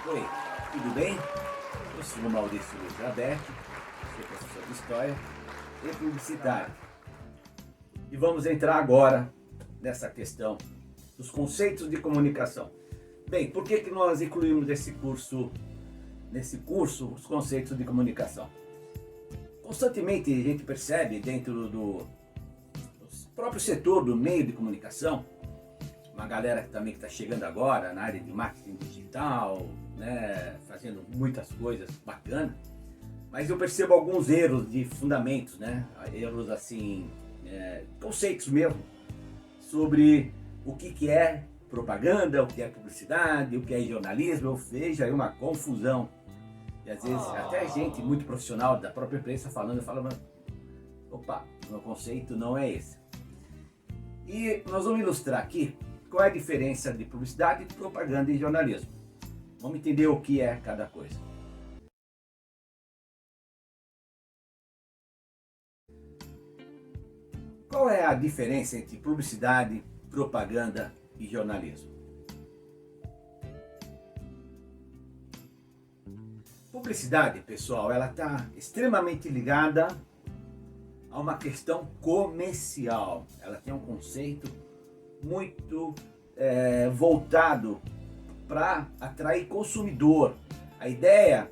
Oi, tudo bem? Eu sou o Maurício Luiz Aberto, sou professor de História e Publicidade. E vamos entrar agora nessa questão dos conceitos de comunicação. Bem, por que nós incluímos nesse curso os conceitos de comunicação? Constantemente a gente percebe dentro do próprio setor do meio de comunicação, uma galera também que está chegando agora na área de marketing digital, né, fazendo muitas coisas bacanas, mas eu percebo alguns erros de fundamentos, né, erros assim, conceitos mesmo, sobre o que é propaganda, o que é publicidade, o que é jornalismo. Eu vejo aí uma confusão. E às vezes até gente muito profissional da própria imprensa falando, opa, meu conceito não é esse. E nós vamos ilustrar aqui qual é a diferença de publicidade, propaganda e jornalismo. Vamos entender o que é cada coisa. Qual é a diferença entre publicidade, propaganda e jornalismo? Publicidade, pessoal, ela está extremamente ligada a uma questão comercial. Ela tem um conceito muito voltado para atrair consumidor. A ideia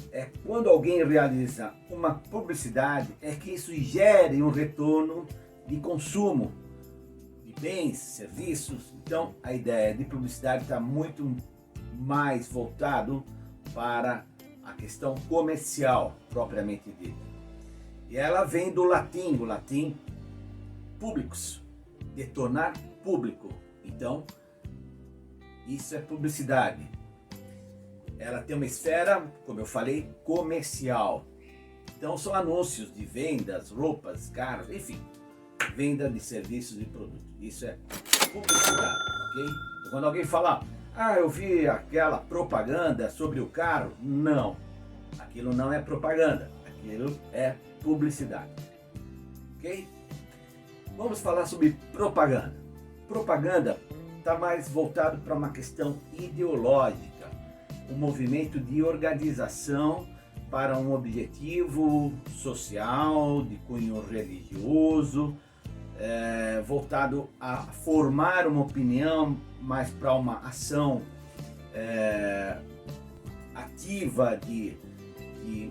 é, quando alguém realiza uma publicidade, é que isso gere um retorno de consumo de bens, serviços. Então a ideia de publicidade está muito mais voltado para a questão comercial propriamente dita. E ela vem do latim publicus, de tornar público. Então isso é publicidade. Ela tem uma esfera, como eu falei, comercial. Então são anúncios de vendas, roupas, carros, enfim, venda de serviços e produtos. Isso é publicidade, ok? Então, quando alguém fala, eu vi aquela propaganda sobre o carro, não, aquilo não é propaganda, aquilo é publicidade, ok? Vamos falar sobre propaganda. Propaganda está mais voltado para uma questão ideológica, um movimento de organização para um objetivo social, de cunho religioso, voltado a formar uma opinião, mais para uma ação ativa de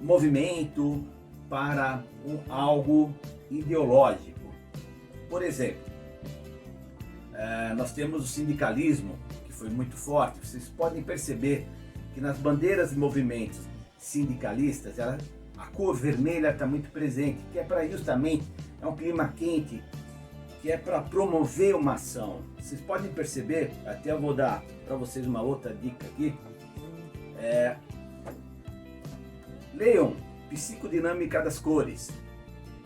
movimento para algo ideológico. Por exemplo, nós temos o sindicalismo, que foi muito forte. Vocês podem perceber que nas bandeiras e movimentos sindicalistas, a cor vermelha está muito presente, que é para justamente, é um clima quente, que é para promover uma ação. Vocês podem perceber, até eu vou dar para vocês uma outra dica aqui, leiam Psicodinâmica das Cores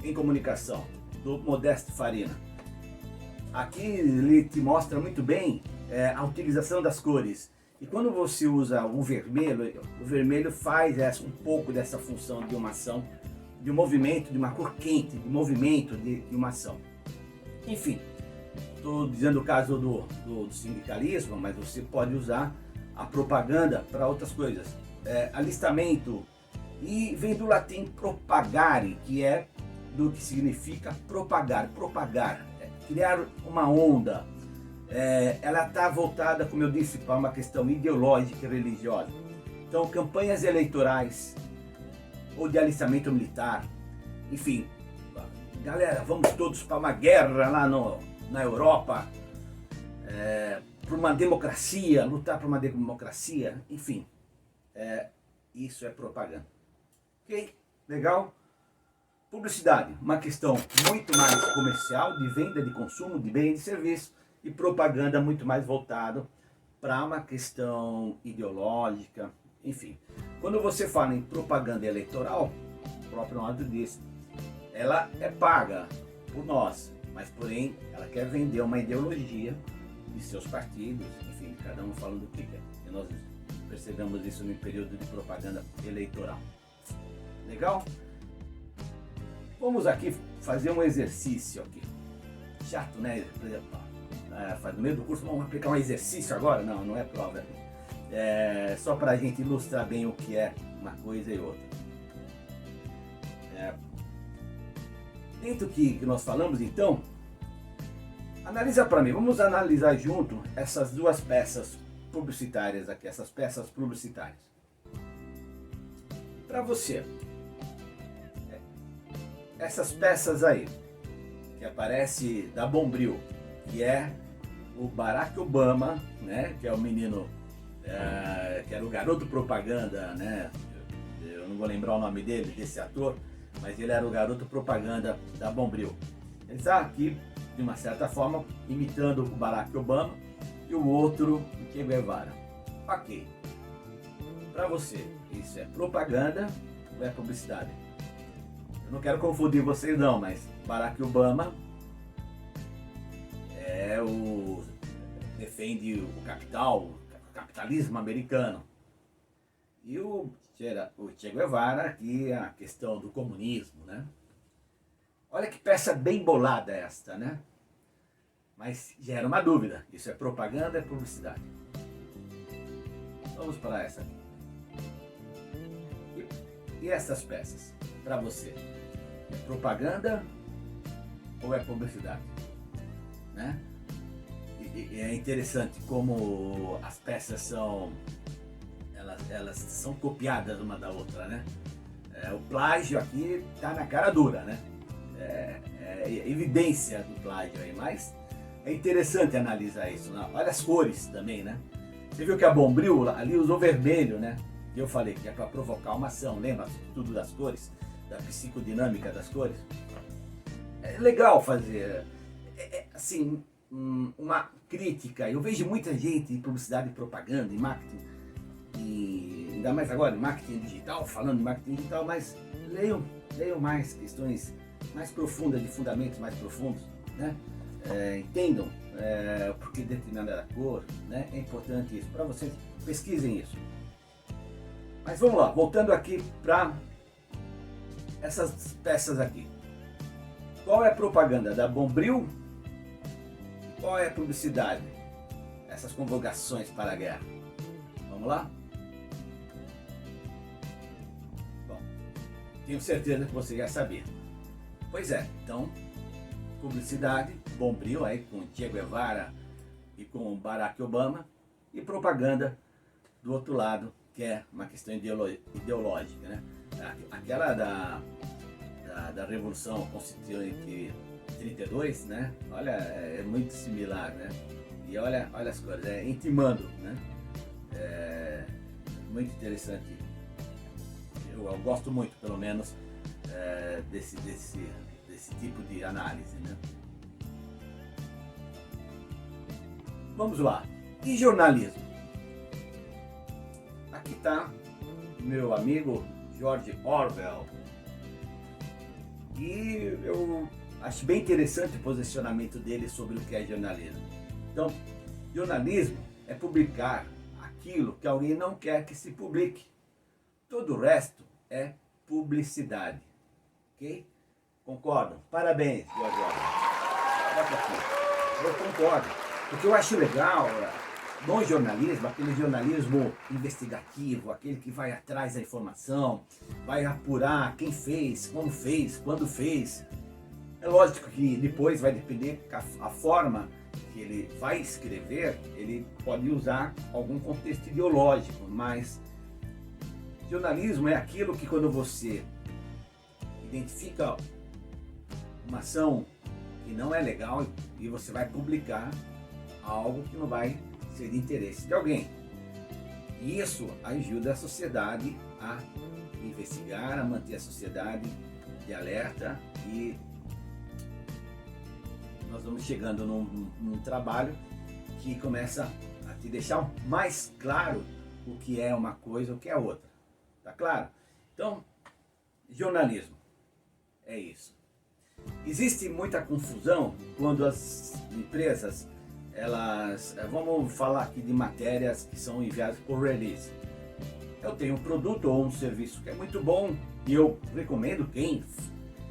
em Comunicação, do Modesto Farina. Aqui ele te mostra muito bem a utilização das cores. E quando você usa o vermelho faz um pouco dessa função de uma ação, de um movimento, de uma cor quente, de movimento de uma ação. Enfim, estou dizendo o caso do sindicalismo, mas você pode usar a propaganda para outras coisas. Alistamento, e vem do latim propagare, que é do que significa propagar, criar uma onda. Ela está voltada, como eu disse, para uma questão ideológica e religiosa. Então, campanhas eleitorais ou de alistamento militar, enfim, galera, vamos todos para uma guerra lá na Europa, por uma democracia, lutar por uma democracia, enfim, isso é propaganda. Ok? Legal? Publicidade, uma questão muito mais comercial, de venda, de consumo, de bem e de serviço, e propaganda muito mais voltado para uma questão ideológica, enfim. Quando você fala em propaganda eleitoral, o próprio nome diz, ela é paga por nós, mas porém ela quer vender uma ideologia de seus partidos, enfim, cada um falando o que quer. E nós percebemos isso no período de propaganda eleitoral. Legal? Vamos aqui fazer um exercício aqui. Chato, né? Por exemplo, no meio do curso vamos aplicar um exercício agora? Não, não é prova. só para a gente ilustrar bem o que é uma coisa e outra. Dentro do que nós falamos, então, analisa para mim, vamos analisar junto essas duas peças publicitárias aqui, essas peças publicitárias. Para você, essas peças aí, que aparece da Bombril, que é o Barack Obama, né, que é o menino, que era o garoto propaganda, né, eu não vou lembrar o nome dele, desse ator, mas ele era o garoto propaganda da Bombril. Ele está aqui, de uma certa forma, imitando o Barack Obama e o outro, o Che Guevara. Ok. Para você, isso é propaganda ou é publicidade? Eu não quero confundir vocês não, mas Barack Obama defende o capital, o capitalismo americano. E o Che Guevara aqui, a questão do comunismo, né? Olha que peça bem bolada esta, né? Mas gera uma dúvida, isso é propaganda ou é publicidade? Vamos para essa aqui. E essas peças, para você, é propaganda ou é publicidade? Né? E é interessante como as peças são, elas são copiadas uma da outra, né? O plágio aqui tá na cara dura, né? É evidência do plágio aí, mas é interessante analisar isso, né? Olha as cores também, né? Você viu que a Bombril ali usou vermelho, né? Que eu falei que é para provocar uma ação, lembra tudo das cores, da psicodinâmica das cores? É legal fazer, assim, uma crítica. Eu vejo muita gente em publicidade e propaganda, em marketing, e ainda mais agora em marketing digital, falando de marketing digital, mas leiam mais questões mais profundas, de fundamentos mais profundos, né? Entendam o porquê de determinada cor, né? É importante isso. Para vocês, pesquisem isso. Mas vamos lá, voltando aqui para essas peças aqui. Qual é a propaganda da Bombril? Qual é a publicidade? Essas convocações para a guerra. Vamos lá? Bom, tenho certeza que você já sabia. Pois é, então, publicidade, Bombril aí com Che Guevara e com Barack Obama, e propaganda do outro lado, que é uma questão ideológica, né? Aquela da Revolução Constituinte 32, né? Olha, é muito similar, né? E olha as cores, intimando, né? Muito interessante. Eu gosto muito, pelo menos, desse tipo de análise, né? Vamos lá. E jornalismo? Aqui está meu amigo George Orwell. E eu acho bem interessante o posicionamento dele sobre o que é jornalismo. Então, jornalismo é publicar aquilo que alguém não quer que se publique. Todo o resto é publicidade. Ok? Concordam? Parabéns, George Orwell. Olha aqui. Eu concordo. Porque eu acho legal, bom jornalismo, aquele jornalismo investigativo, aquele que vai atrás da informação, vai apurar quem fez, quando fez. É lógico que depois vai depender a forma que ele vai escrever, ele pode usar algum contexto ideológico, mas jornalismo é aquilo que quando você identifica uma ação que não é legal e você vai publicar algo que não vai ser de interesse de alguém. E isso ajuda a sociedade a investigar, a manter a sociedade de alerta, e nós vamos chegando num trabalho que começa a te deixar mais claro o que é uma coisa e o que é outra. Tá claro? Então, jornalismo é isso. Existe muita confusão quando as empresas, vamos falar aqui de matérias que são enviadas por release. Eu tenho um produto ou um serviço que é muito bom e eu recomendo quem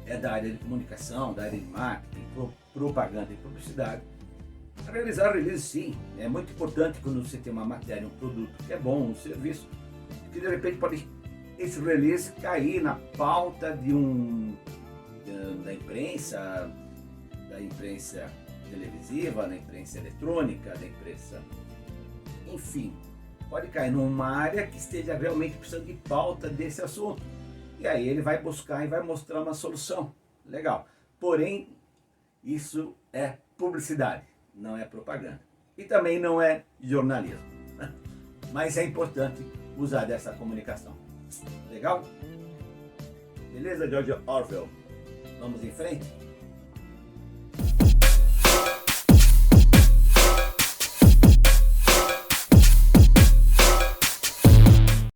é da área de comunicação, da área de marketing, propaganda e publicidade, Realizar release, sim, é muito importante quando você tem uma matéria, um produto que é bom, um serviço, que de repente pode esse release cair na pauta da imprensa televisiva, da imprensa eletrônica, da imprensa, enfim, pode cair numa área que esteja realmente precisando de pauta desse assunto. E aí ele vai buscar e vai mostrar uma solução. Legal. Porém, isso é publicidade, não é propaganda. E também não é jornalismo. Mas é importante usar dessa comunicação. Legal? Beleza, George Orwell? Vamos em frente?